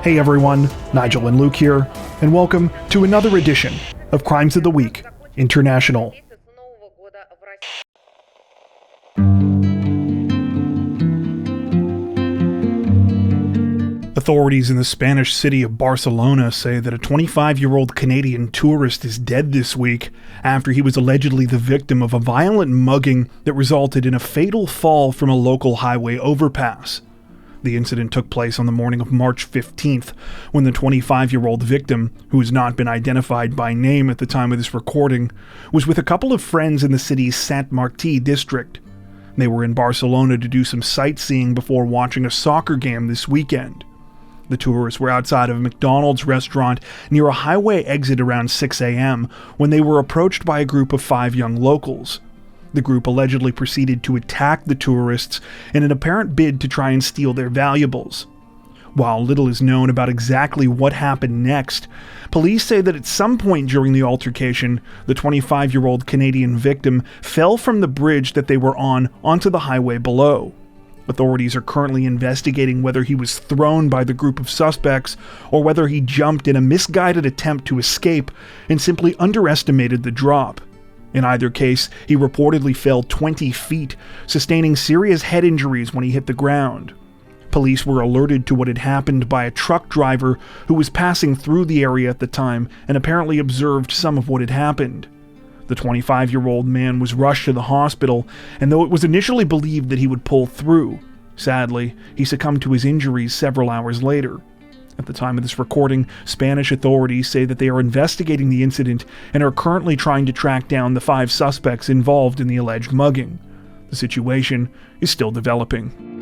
Hey everyone, Nigel and Luke here, and welcome to another edition of Crimes of the Week International. Authorities in the Spanish city of Barcelona say that a 25-year-old Canadian tourist is dead this week after he was allegedly the victim of a violent mugging that resulted in a fatal fall from a local highway overpass. The incident took place on the morning of March 15th, when the 25-year-old victim, who has not been identified by name at the time of this recording, was with a couple of friends in the city's Sant Martí district. They were in Barcelona to do some sightseeing before watching a soccer game this weekend. The tourists were outside of a McDonald's restaurant near a highway exit around 6 a.m. when they were approached by a group of 5 young locals. The group allegedly proceeded to attack the tourists in an apparent bid to try and steal their valuables. While little is known about exactly what happened next, police say that at some point during the altercation, the 25-year-old Canadian victim fell from the bridge that they were on onto the highway below. Authorities are currently investigating whether he was thrown by the group of suspects or whether he jumped in a misguided attempt to escape and simply underestimated the drop. In either case, he reportedly fell 20 feet, sustaining serious head injuries when he hit the ground. Police were alerted to what had happened by a truck driver who was passing through the area at the time and apparently observed some of what had happened. The 25-year-old man was rushed to the hospital, and though it was initially believed that he would pull through, sadly, he succumbed to his injuries several hours later. At the time of this recording, Spanish authorities say that they are investigating the incident and are currently trying to track down the 5 suspects involved in the alleged mugging. The situation is still developing.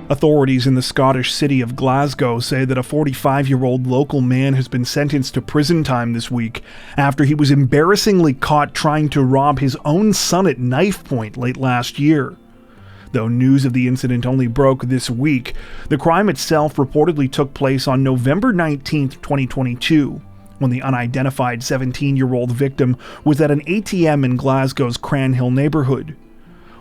Authorities in the Scottish city of Glasgow say that a 45-year-old local man has been sentenced to prison time this week after he was embarrassingly caught trying to rob his own son at knife point late last year. Though news of the incident only broke this week, the crime itself reportedly took place on November 19, 2022, when the unidentified 17-year-old victim was at an ATM in Glasgow's Cranhill neighborhood.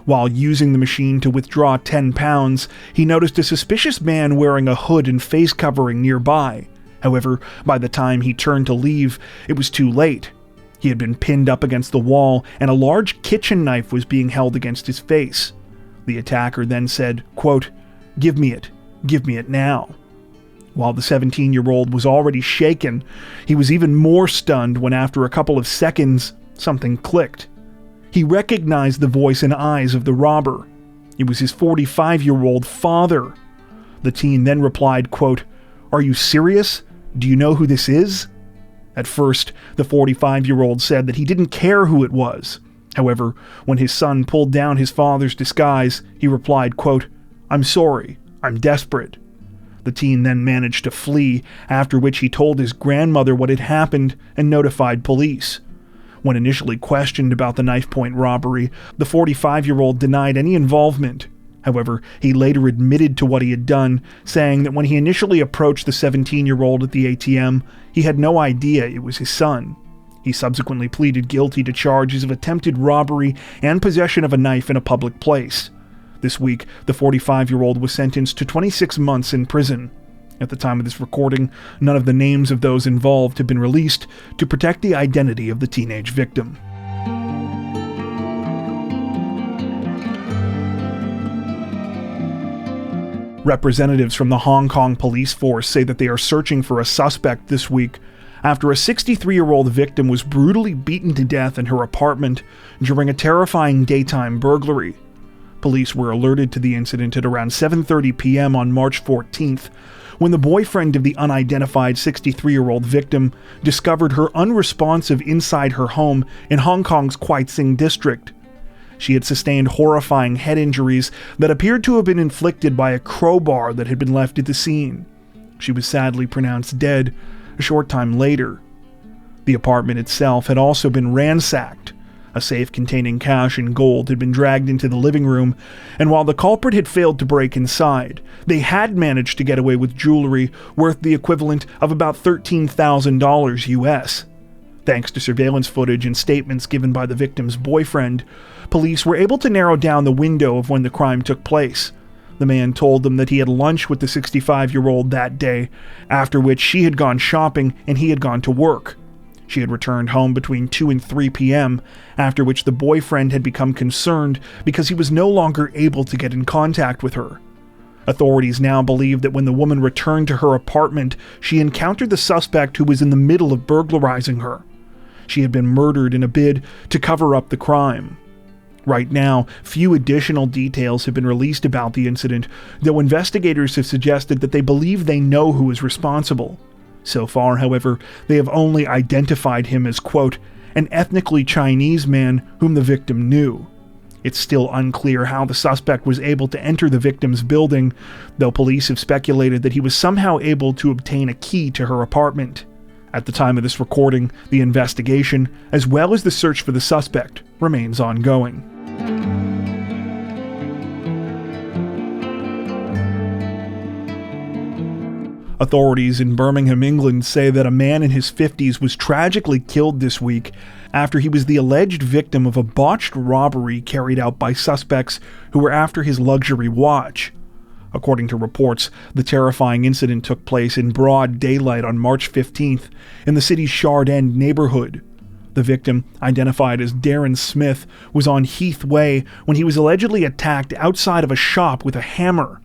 While using the machine to withdraw £10, he noticed a suspicious man wearing a hood and face covering nearby. However, by the time he turned to leave, it was too late. He had been pinned up against the wall, and a large kitchen knife was being held against his face. The attacker then said, quote, give me it now." While the 17-year-old was already shaken, he was even more stunned when after a couple of seconds, something clicked. He recognized the voice and eyes of the robber. It was his 45-year-old father. The teen then replied, quote, "Are you serious? Do you know who this is?" At first, the 45-year-old said that he didn't care who it was. However, when his son pulled down his father's disguise, he replied, quote, "I'm sorry, I'm desperate." The teen then managed to flee, after which he told his grandmother what had happened and notified police. When initially questioned about the knife-point robbery, the 45-year-old denied any involvement. However, he later admitted to what he had done, saying that when he initially approached the 17-year-old at the ATM, he had no idea it was his son. He subsequently pleaded guilty to charges of attempted robbery and possession of a knife in a public place. This week, the 45-year-old was sentenced to 26 months in prison. At the time of this recording, none of the names of those involved have been released to protect the identity of the teenage victim. Representatives from the Hong Kong police force say that they are searching for a suspect this week after a 63-year-old victim was brutally beaten to death in her apartment during a terrifying daytime burglary. Police were alerted to the incident at around 7:30 p.m. on March 14th, when the boyfriend of the unidentified 63-year-old victim discovered her unresponsive inside her home in Hong Kong's Kwai Tsing district. She had sustained horrifying head injuries that appeared to have been inflicted by a crowbar that had been left at the scene. She was sadly pronounced dead a short time later. The apartment itself had also been ransacked. A safe containing cash and gold had been dragged into the living room, and while the culprit had failed to break inside, they had managed to get away with jewelry worth the equivalent of about $13,000 US. Thanks to surveillance footage and statements given by the victim's boyfriend, police were able to narrow down the window of when the crime took place. The man told them that he had lunch with the 65-year-old that day, after which she had gone shopping and he had gone to work. She had returned home between 2 and 3 p.m., after which the boyfriend had become concerned because he was no longer able to get in contact with her. Authorities now believe that when the woman returned to her apartment, she encountered the suspect who was in the middle of burglarizing her. She had been murdered in a bid to cover up the crime. Right now, few additional details have been released about the incident, though investigators have suggested that they believe they know who is responsible. So far, however, they have only identified him as, quote, an ethnically Chinese man whom the victim knew. It's still unclear how the suspect was able to enter the victim's building, though police have speculated that he was somehow able to obtain a key to her apartment. At the time of this recording, the investigation, as well as the search for the suspect, remains ongoing. Authorities in Birmingham, England say that a man in his 50s was tragically killed this week after he was the alleged victim of a botched robbery carried out by suspects who were after his luxury watch. According to reports, the terrifying incident took place in broad daylight on March 15th in the city's Shard End neighborhood. The victim, identified as Darren Smith, was on Heath Way when he was allegedly attacked outside of a shop with a hammer.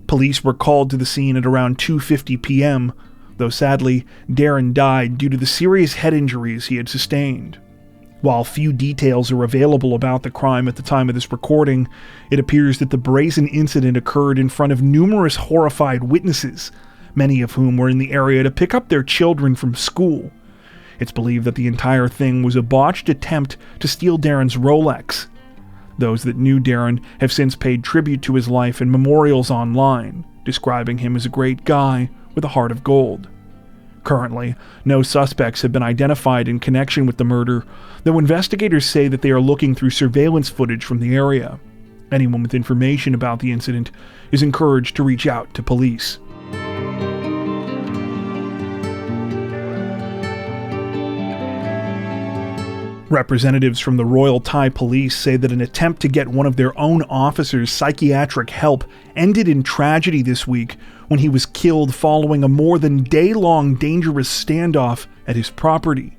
Police were called to the scene at around 2:50 p.m., though sadly, Darren died due to the serious head injuries he had sustained. While few details are available about the crime at the time of this recording, it appears that the brazen incident occurred in front of numerous horrified witnesses, many of whom were in the area to pick up their children from school. It's believed that the entire thing was a botched attempt to steal Darren's Rolex. Those that knew Darren have since paid tribute to his life in memorials online, describing him as a great guy with a heart of gold. Currently, no suspects have been identified in connection with the murder, though investigators say that they are looking through surveillance footage from the area. Anyone with information about the incident is encouraged to reach out to police. Representatives from the Royal Thai Police say that an attempt to get one of their own officers psychiatric help ended in tragedy this week when he was killed following a more than day-long dangerous standoff at his property.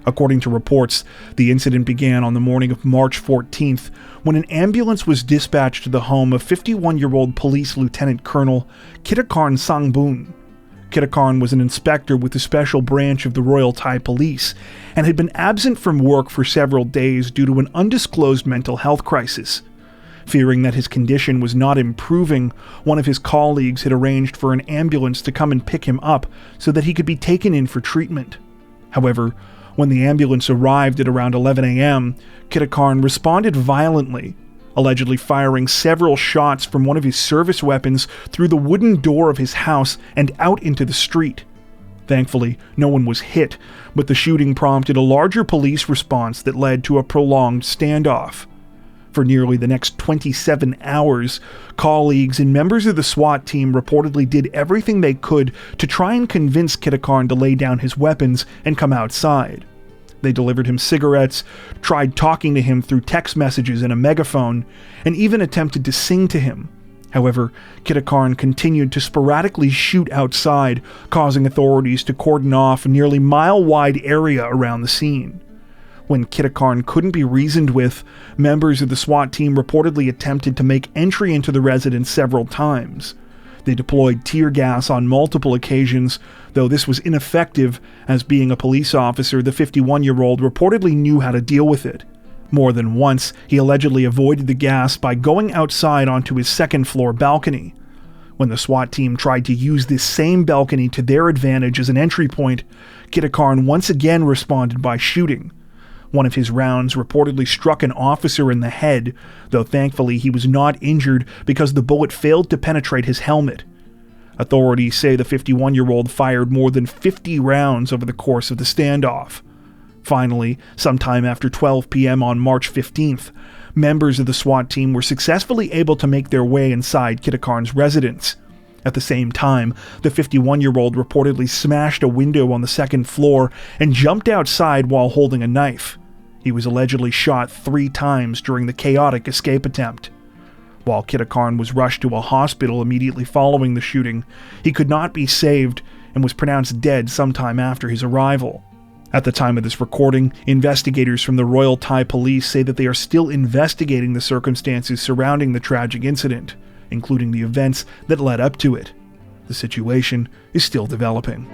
According to reports, the incident began on the morning of March 14th when an ambulance was dispatched to the home of 51-year-old Police Lieutenant Colonel Kitakarn Sangboon. Kitakarn was an inspector with the special branch of the Royal Thai Police and had been absent from work for several days due to an undisclosed mental health crisis. Fearing that his condition was not improving, one of his colleagues had arranged for an ambulance to come and pick him up so that he could be taken in for treatment. However, when the ambulance arrived at around 11 a.m., Kitakarn responded violently, allegedly firing several shots from one of his service weapons through the wooden door of his house and out into the street. Thankfully, no one was hit, but the shooting prompted a larger police response that led to a prolonged standoff. For nearly the next 27 hours, colleagues and members of the SWAT team reportedly did everything they could to try and convince Kitakarn to lay down his weapons and come outside. They delivered him cigarettes, tried talking to him through text messages and a megaphone, and even attempted to sing to him. However, Kitakarn continued to sporadically shoot outside, causing authorities to cordon off a nearly mile-wide area around the scene. When Kitakarn couldn't be reasoned with, members of the SWAT team reportedly attempted to make entry into the residence several times. They deployed tear gas on multiple occasions, though this was ineffective, as being a police officer, the 51-year-old reportedly knew how to deal with it. More than once, he allegedly avoided the gas by going outside onto his second-floor balcony. When the SWAT team tried to use this same balcony to their advantage as an entry point, Kitakarn once again responded by shooting. One of his rounds reportedly struck an officer in the head, though thankfully he was not injured because the bullet failed to penetrate his helmet. Authorities say the 51-year-old fired more than 50 rounds over the course of the standoff. Finally, sometime after 12 p.m. on March 15th, members of the SWAT team were successfully able to make their way inside Kitakarn's residence. At the same time, the 51-year-old reportedly smashed a window on the second floor and jumped outside while holding a knife. He was allegedly shot 3 times during the chaotic escape attempt. While Kitakarn was rushed to a hospital immediately following the shooting, he could not be saved and was pronounced dead sometime after his arrival. At the time of this recording, investigators from the Royal Thai Police say that they are still investigating the circumstances surrounding the tragic incident, including the events that led up to it. The situation is still developing.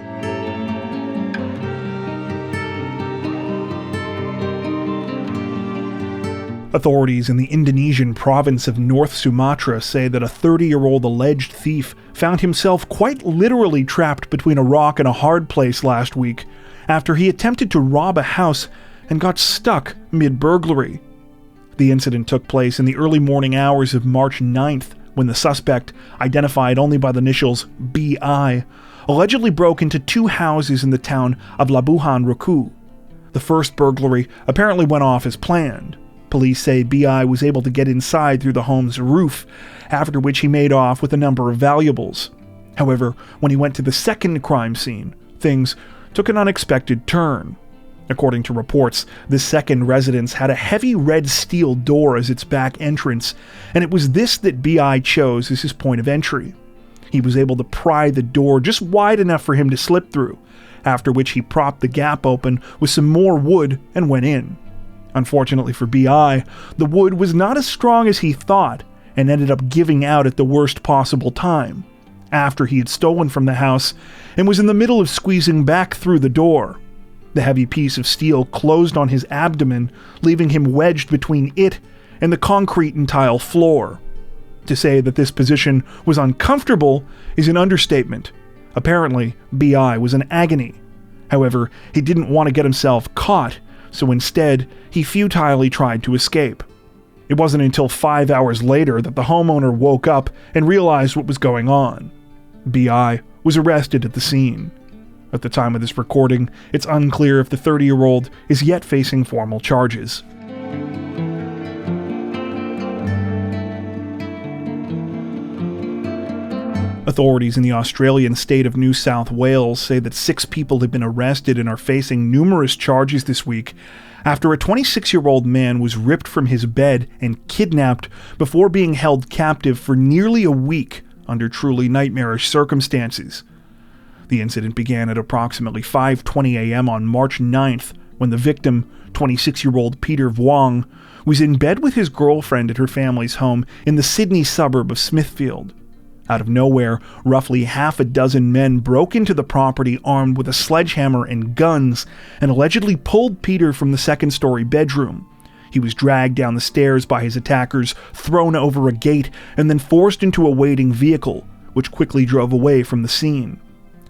Authorities in the Indonesian province of North Sumatra say that a 30-year-old alleged thief found himself quite literally trapped between a rock and a hard place last week after he attempted to rob a house and got stuck mid-burglary. The incident took place in the early morning hours of March 9th, when the suspect, identified only by the initials B.I., allegedly broke into 2 houses in the town of Labuhan, Ruku. The first burglary apparently went off as planned. Police say B.I. was able to get inside through the home's roof, after which he made off with a number of valuables. However, when he went to the second crime scene, things took an unexpected turn. According to reports, the second residence had a heavy red steel door as its back entrance, and it was this that B.I. chose as his point of entry. He was able to pry the door just wide enough for him to slip through, after which he propped the gap open with some more wood and went in. Unfortunately for B.I., the wood was not as strong as he thought and ended up giving out at the worst possible time, after he had stolen from the house and was in the middle of squeezing back through the door. The heavy piece of steel closed on his abdomen, leaving him wedged between it and the concrete and tile floor. To say that this position was uncomfortable is an understatement. Apparently, B.I. was in agony. However, he didn't want to get himself caught, so instead, he futilely tried to escape. It wasn't until 5 hours later that the homeowner woke up and realized what was going on. B.I. was arrested at the scene. At the time of this recording, it's unclear if the 30-year-old is yet facing formal charges. Authorities in the Australian state of New South Wales say that 6 people have been arrested and are facing numerous charges this week after a 26-year-old man was ripped from his bed and kidnapped before being held captive for nearly a week under truly nightmarish circumstances. The incident began at approximately 5:20 a.m. on March 9th, when the victim, 26-year-old Peter Vuong, was in bed with his girlfriend at her family's home in the Sydney suburb of Smithfield. Out of nowhere, roughly half a dozen men broke into the property armed with a sledgehammer and guns and allegedly pulled Peter from the second-story bedroom. He was dragged down the stairs by his attackers, thrown over a gate, and then forced into a waiting vehicle, which quickly drove away from the scene.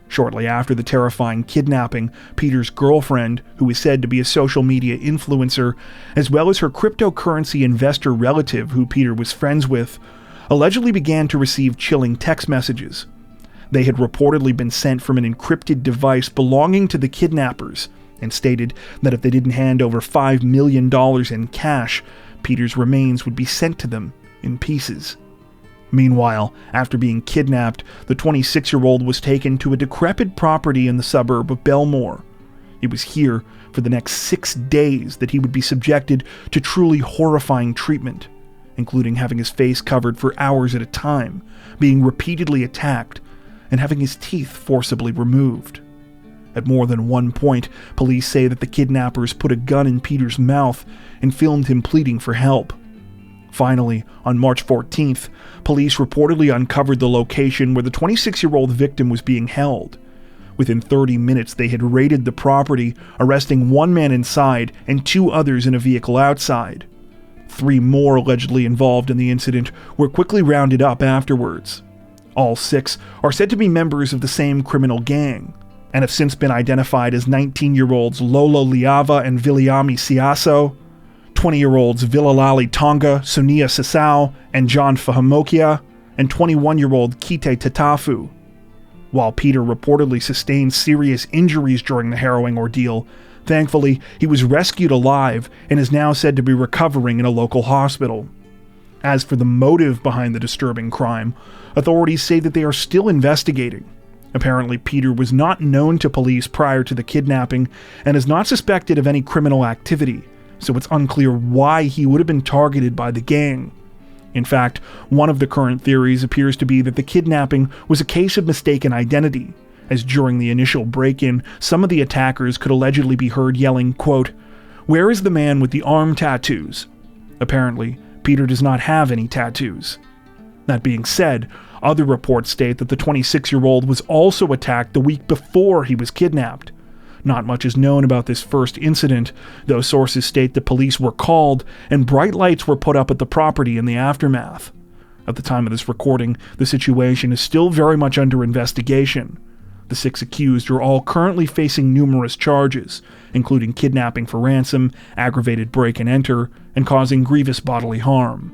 Shortly after the terrifying kidnapping, Peter's girlfriend, who is said to be a social media influencer, as well as her cryptocurrency investor relative who Peter was friends with, allegedly began to receive chilling text messages. They had reportedly been sent from an encrypted device belonging to the kidnappers, and stated that if they didn't hand over $5 million in cash, Peter's remains would be sent to them in pieces. Meanwhile, after being kidnapped, the 26-year-old was taken to a decrepit property in the suburb of Belmore. It was here, for the next 6 days, that he would be subjected to truly horrifying treatment, including having his face covered for hours at a time, being repeatedly attacked, and having his teeth forcibly removed. At more than one point, police say that the kidnappers put a gun in Peter's mouth and filmed him pleading for help. Finally, on March 14th, police reportedly uncovered the location where the 26-year-old victim was being held. Within 30 minutes, they had raided the property, arresting 1 man inside and 2 others in a vehicle outside. 3 more allegedly involved in the incident were quickly rounded up afterwards. All 6 are said to be members of the same criminal gang, and have since been identified as 19-year-olds Lolo Liava and Viliami Siaso, 20-year-olds Vilalali Tonga, Sonia Sasau, and John Fahamokia, and 21-year-old Kite Tatafu. While Peter reportedly sustained serious injuries during the harrowing ordeal, thankfully he was rescued alive and is now said to be recovering in a local hospital. As for the motive behind the disturbing crime, authorities say that they are still investigating. Apparently, Peter was not known to police prior to the kidnapping and is not suspected of any criminal activity, so it's unclear why he would have been targeted by the gang. In fact, one of the current theories appears to be that the kidnapping was a case of mistaken identity, as during the initial break-in, some of the attackers could allegedly be heard yelling, quote, "Where is the man with the arm tattoos?" Apparently, Peter does not have any tattoos. That being said, other reports state that the 26-year-old was also attacked the week before he was kidnapped. Not much is known about this first incident, though sources state that police were called and bright lights were put up at the property in the aftermath. At the time of this recording, the situation is still very much under investigation. The 6 accused are all currently facing numerous charges, including kidnapping for ransom, aggravated break and enter, and causing grievous bodily harm.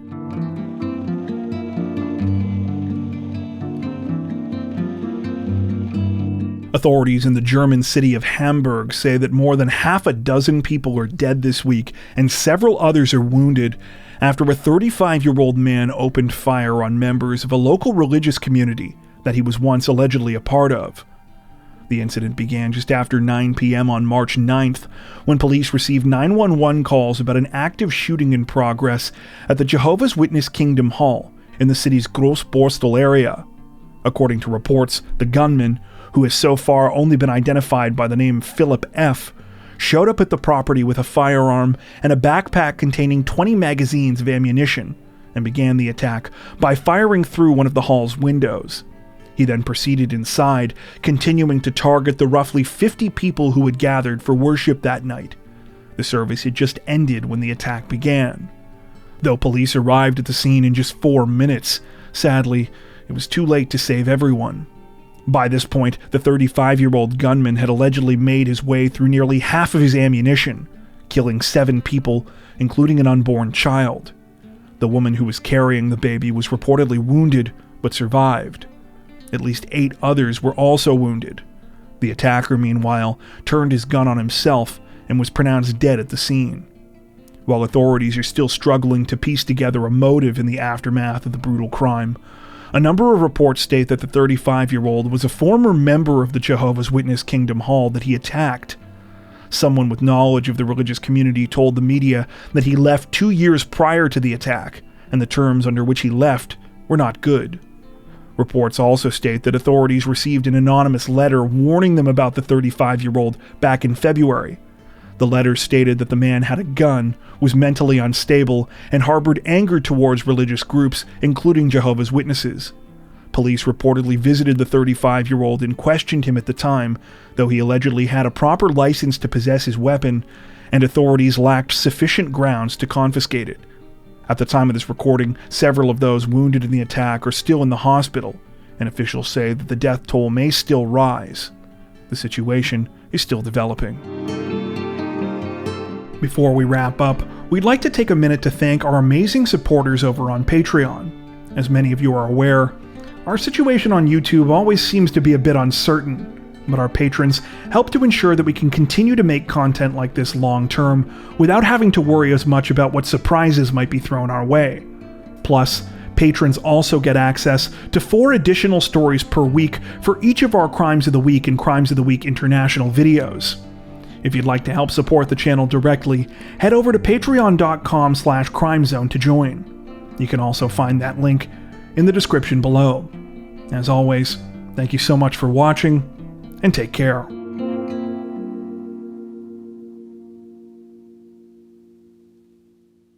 Authorities in the German city of Hamburg say that more than half a dozen people are dead this week and several others are wounded after a 35-year-old man opened fire on members of a local religious community that he was once allegedly a part of. The incident began just after 9 p.m. on March 9th, when police received 911 calls about an active shooting in progress at the Jehovah's Witness Kingdom Hall in the city's Großborstel area. According to reports, the gunman, who has so far only been identified by the name Philip F., showed up at the property with a firearm and a backpack containing 20 magazines of ammunition and began the attack by firing through one of the hall's windows. He then proceeded inside, continuing to target the roughly 50 people who had gathered for worship that night. The service had just ended when the attack began. Though police arrived at the scene in just 4 minutes, sadly, it was too late to save everyone. By this point, the 35-year-old gunman had allegedly made his way through nearly half of his ammunition, killing 7 people, including an unborn child. The woman who was carrying the baby was reportedly wounded, but survived. At least 8 others were also wounded. The attacker, meanwhile, turned his gun on himself and was pronounced dead at the scene. While authorities are still struggling to piece together a motive in the aftermath of the brutal crime, a number of reports state that the 35-year-old was a former member of the Jehovah's Witness Kingdom Hall that he attacked. Someone with knowledge of the religious community told the media that he left 2 years prior to the attack, and the terms under which he left were not good. Reports also state that authorities received an anonymous letter warning them about the 35-year-old back in February. The letter stated that the man had a gun, was mentally unstable, and harbored anger towards religious groups, including Jehovah's Witnesses. Police reportedly visited the 35-year-old and questioned him at the time, though he allegedly had a proper license to possess his weapon, and authorities lacked sufficient grounds to confiscate it. At the time of this recording, several of those wounded in the attack are still in the hospital, and officials say that the death toll may still rise. The situation is still developing. Before we wrap up, we'd like to take a minute to thank our amazing supporters over on Patreon. As many of you are aware, our situation on YouTube always seems to be a bit uncertain, but our patrons help to ensure that we can continue to make content like this long term without having to worry as much about what surprises might be thrown our way. Plus, patrons also get access to 4 additional stories per week for each of our Crimes of the Week and Crimes of the Week International videos. If you'd like to help support the channel directly, head over to patreon.com/crimezone to join. You can also find that link in the description below. As always, thank you so much for watching, and take care.